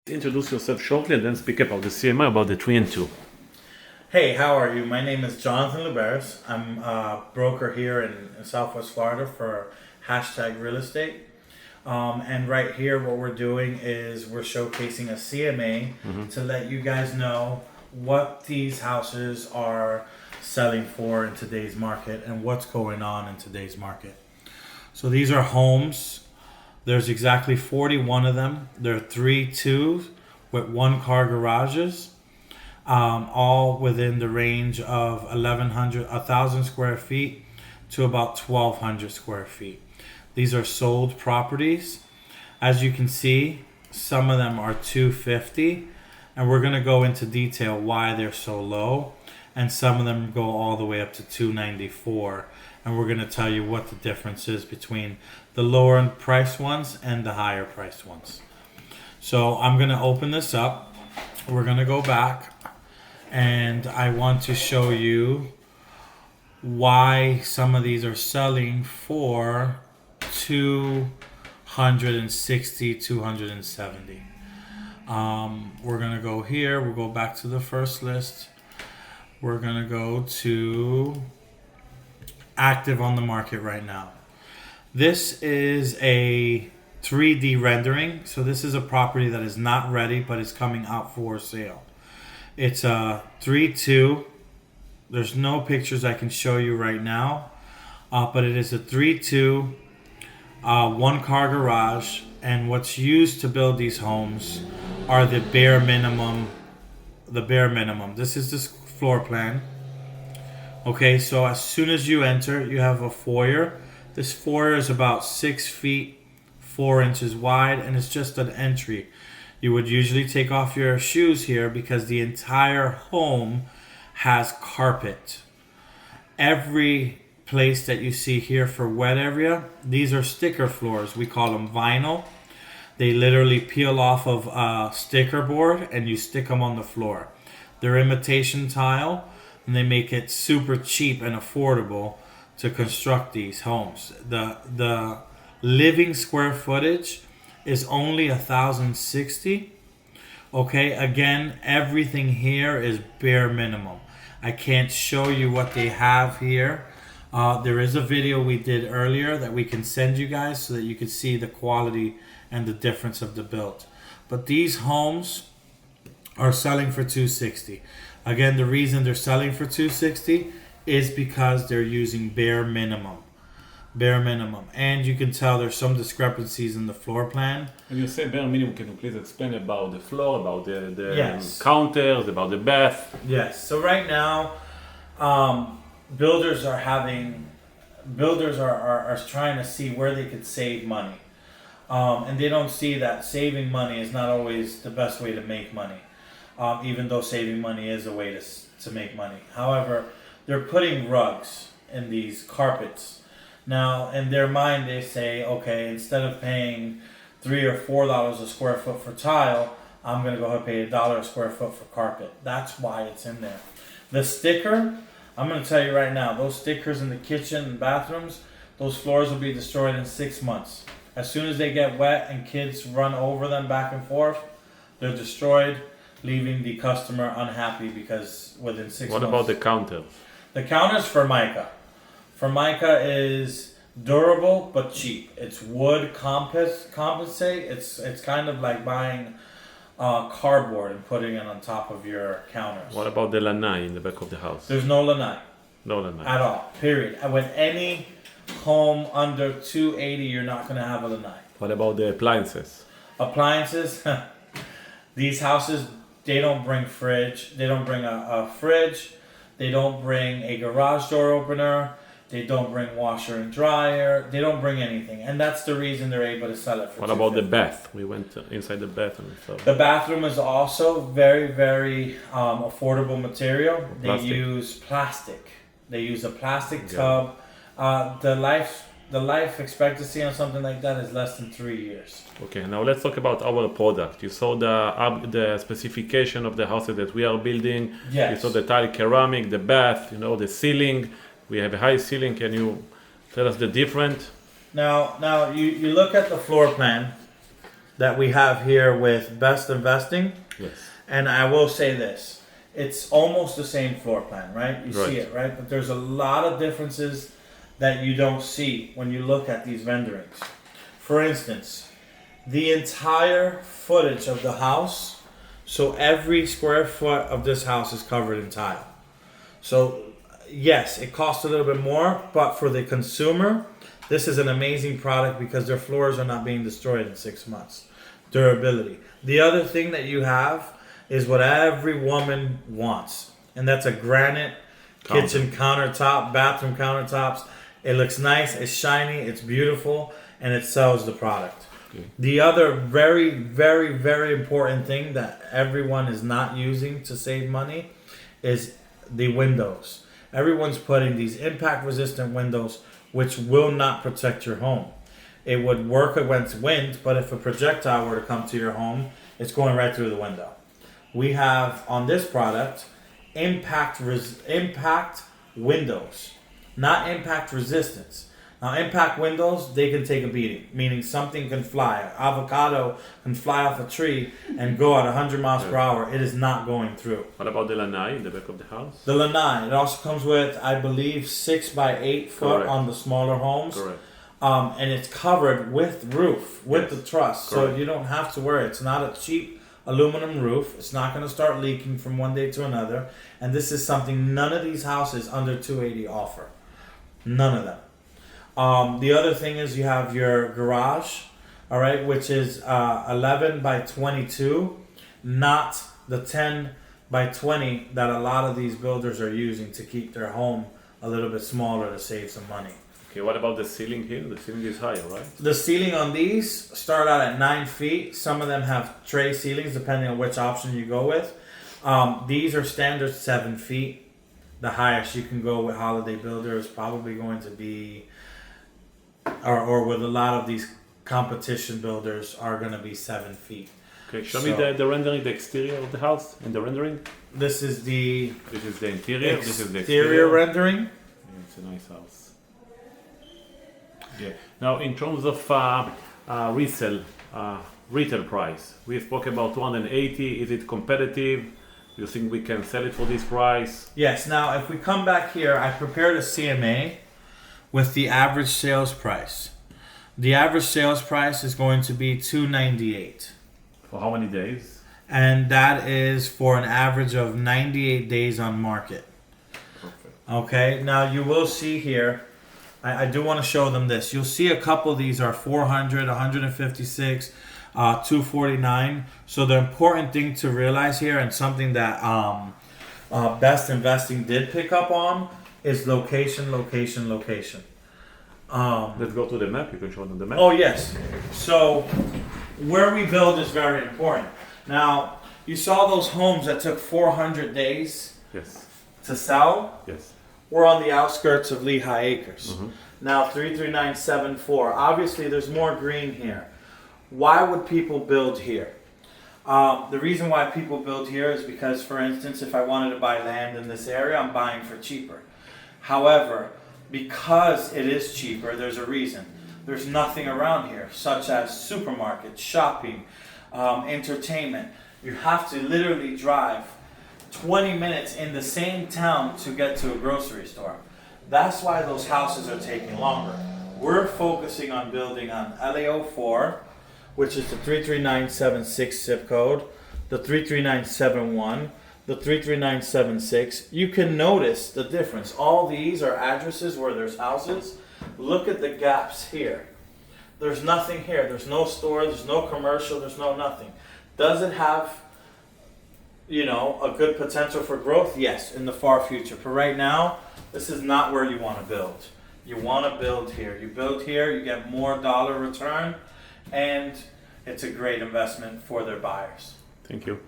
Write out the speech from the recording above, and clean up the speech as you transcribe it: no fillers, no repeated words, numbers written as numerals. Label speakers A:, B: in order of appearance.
A: Introduce yourself shortly and then speak about the CMI, about the 3 and 2.
B: Hey, how are you? My name is Jonathan Luberis. I'm a broker here in Southwest Florida for Hashtag Real Estate. And right here, what we're doing is we're showcasing a CMA to let you guys know what these houses are selling for in today's market and what's going on in today's market. So these are homes. There's exactly 41 of them. They're 3-2 with 1-car garages, all within the range of 1,000 square feet to about 1,200 square feet. These are sold properties. As you can see, some of them are 250, and we're going to go into detail why they're so low, and some of them go all the way up to 294, and we're going to tell you what the difference is between the lower price ones and the higher price ones. So I'm going to open this up. We're going to go back, and I want to show you why some of these are selling for 260, 270. We're gonna go here. We'll go back to the first list. We're gonna go to active on the market right now. This is a 3D rendering. So this is a property that is not ready, but is coming out for sale. It's a 3-2. There's no pictures I can show you right now, but it is a 3-2, 1-car garage, and what's used to build these homes are the bare minimum. This is this floor plan. Okay, so as soon as you enter, you have a foyer. This foyer is about 6 feet 4 inches wide, and it's just an entry. You would usually take off your shoes here because the entire home has carpet. Every place that you see here for wet area, these are sticker floors. We call them vinyl. They literally peel off of a sticker board and you stick them on the floor. They're imitation tile, and they make it super cheap and affordable to construct these homes. The living square footage is only 1,060. Okay, again, everything here is bare minimum. I can't show you what they have here. There is a video we did earlier that we can send you guys so that you can see the quality and the difference of the build. But these homes are selling for 260. Again, the reason they're selling for 260 is because they're using bare minimum. And you can tell there's some discrepancies in the floor plan.
A: When you say bare minimum, can you please explain about the floor, about the
B: Yes.
A: counters, about the bath?
B: Yes. So right now, builders are trying to see where they could save money, and they don't see that saving money is not always the best way to make money, even though saving money is a way to make money. However, they're putting rugs in these carpets. Now, in their mind, they say, okay, instead of paying $3 or $4 a square foot for tile, I'm going to go ahead and pay $1 a square foot for carpet. That's why it's in there. The sticker, I'm going to tell you right now, those stickers in the kitchen and bathrooms, those floors will be destroyed in 6 months. As soon as they get wet and kids run over them back and forth, they're destroyed, leaving the customer unhappy because within 6 months.
A: What about the counters?
B: The counters Formica. Formica is durable but cheap. It's wood compensate. It's kind of like buying cardboard and putting it on top of your counters.
A: What about the lanai in the back of the house?
B: There's no lanai.
A: No lanai.
B: At all. Period. And with any home under 280, you're not going to have a lanai.
A: What about the appliances?
B: Appliances. These houses, they don't bring fridge. They don't bring a fridge. They don't bring a garage door opener. They don't bring washer and dryer. They don't bring anything. And that's the reason they're able to sell it for
A: What about the
B: $250.
A: bath? We went inside the bath and so.
B: The bathroom is also very, very affordable material. They
A: Plastic.
B: use plastic. They use a plastic
A: Okay.
B: tub. The life expectancy on something like that is less than 3 years.
A: Okay, now let's talk about our product. You saw the specification of the houses that we are building.
B: Yes.
A: You saw the tile ceramic, the bath, the ceiling. We have a high ceiling. Can you tell us the difference?
B: Now you look at the floor plan. that we have here with Best Investing.
A: Yes.
B: And I will say this, it's almost the same floor plan, right? You
A: Right.
B: see it, right? But there's a lot of differences that you don't see when you look at these renderings. For instance, the entire footage of the house, so every square foot of this house is covered in tile. So yes, it costs a little bit more, but for the consumer, this is an amazing product because their floors are not being destroyed in 6 months. Durability. The other thing that you have is what every woman wants, and that's a granite kitchen countertop, bathroom countertops. It looks nice, it's shiny, it's beautiful, and it sells the product.
A: Okay.
B: The other very, very, very important thing that everyone is not using to save money is the windows. Everyone's putting these impact resistant windows which will not protect your home. It would work against wind, but if a projectile were to come to your home, it's going right through the window. We have on this product impact windows, not impact resistance. Now, impact windows, they can take a beating, meaning something can fly. An avocado can fly off a tree and go at 100 miles per hour. It is not going through.
A: What about the lanai in the back of the house?
B: The lanai, it also comes with, I believe, 6 by 8 foot
A: Correct.
B: on the smaller homes.
A: Correct.
B: And it's covered with roof, with
A: Yes.
B: the truss. So
A: Correct.
B: you don't have to worry. It's not a cheap aluminum roof. It's not going to start leaking from one day to another. And this is something none of these houses under 280 offer. None of them. The other thing is you have your garage, all right, which is 11 by 22, not the 10 by 20 that a lot of these builders are using to keep their home a little bit smaller to save some money.
A: Okay, what about the ceiling here? The ceiling is higher, right?
B: The ceiling on these start out at 9 feet. Some of them have tray ceilings depending on which option you go with. These are standard 7 feet. The highest you can go with Holiday Builder is probably going to be, or with a lot of these competition builders are going to be 7 feet.
A: Okay, show me the rendering, the exterior of the house and the rendering.
B: This is the
A: This is the interior, this is the
B: exterior
A: exterior.
B: rendering.
A: Yeah, it's a nice house. Yeah. Now, in terms of retail price, we spoke about 280. Is it competitive? Do you think we can sell it for this price?
B: Yes. Now, if we come back here, I prepared a CMA with the average sales price. The average sales price is going to be $298,
A: For how many days?
B: and that is for an average of 98 days on market.
A: Perfect.
B: Okay. Now you will see here. I do want to show them this. You'll see a couple of these are 400, 156, 249. So the important thing to realize here, and something that Best Investing did pick up on, is location, location, location.
A: Let's go to the map. You can show them the map.
B: Oh yes. So where we build is very important. Now you saw those homes that took 400 days
A: Yes.
B: to sell.
A: Yes.
B: We're on the outskirts of Lehigh Acres.
A: Mhm.
B: Now 33974. Obviously, there's more green here. Why would people build here? The reason why people build here is because, for instance, if I wanted to buy land in this area, I'm buying for cheaper. However, because it is cheaper, there's a reason. There's nothing around here, such as supermarkets, shopping, entertainment. You have to literally drive 20 minutes in the same town to get to a grocery store. That's why those houses are taking longer. We're focusing on building on LA04, which is the 33976 zip code, the 33971, the 33976. You can notice the difference. All these are addresses where there's houses. Look at the gaps here. There's nothing here. There's no store, there's no commercial, there's no nothing. Does it have, a good potential for growth? Yes, in the far future. But right now, this is not where you want to build. You want to build here. You build here, you get more dollar return, and it's a great investment for their buyers.
A: Thank you.